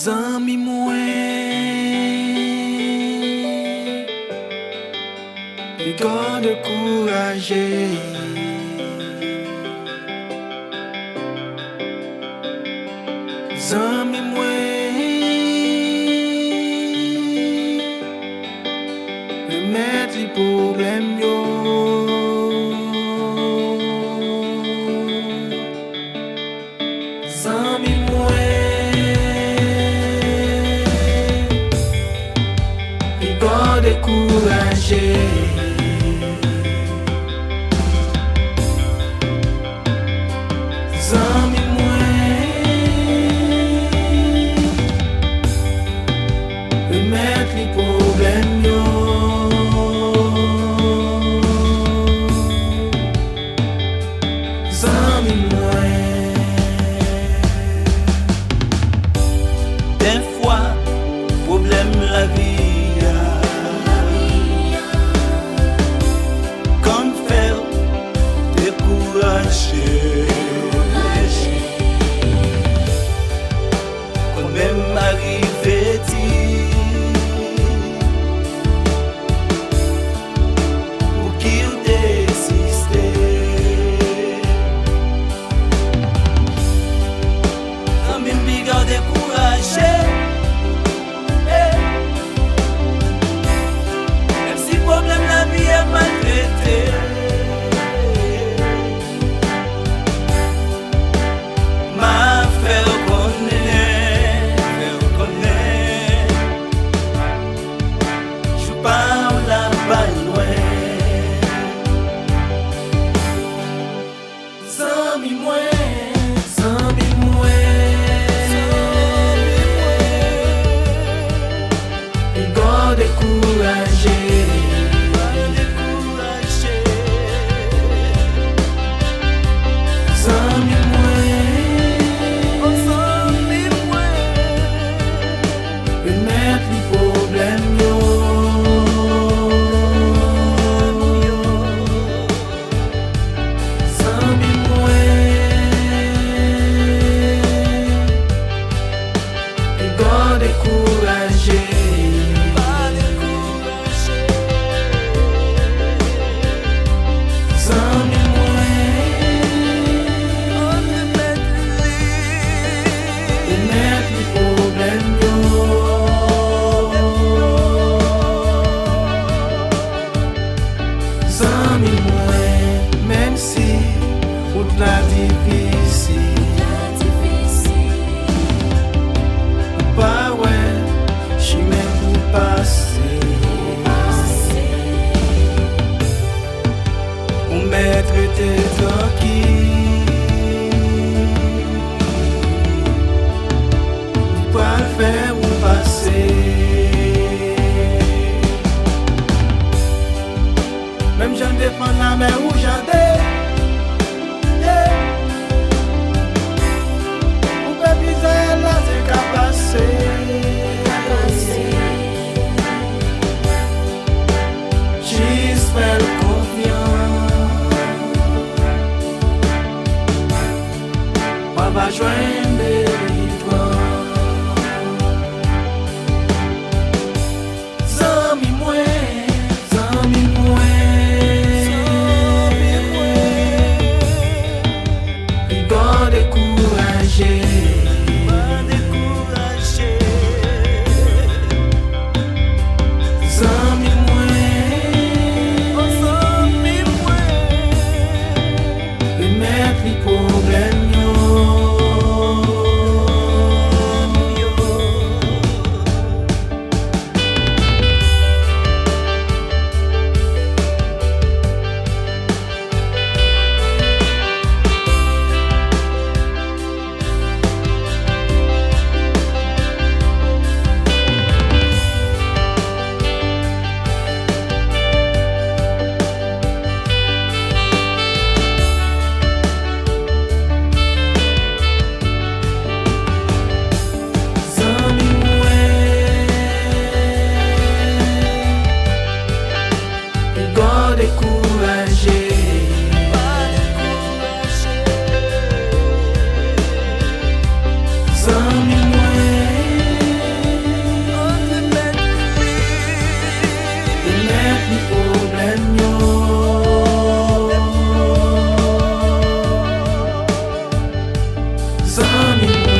Zami mwen, li garde kouraje. Zami mwen, remet li problem yo. Zami découragé. Zami mwen, remet li problem yo. Zami mwen, des fois problème la vie. Quand même arrivé-il pour qu'il désiste, quand même bigot découragé, même si problème la vie est maltraité. Zami mwen, li garde découragé. Zami mwen, remet li problem yo. Zami découragé. Zami mwen, remet li problem yo. Zami mwen, même si route la difficile, traité tranquille, tu peux le faire ou passer. Même j'en défends la mer où j'adais, ou pas bizarre là c'est qu'à passer. J'espère va joindre les Zami mwen, li garde découragé. Zami mwen, remet li problem yo. Zami remet li problem yo. Zami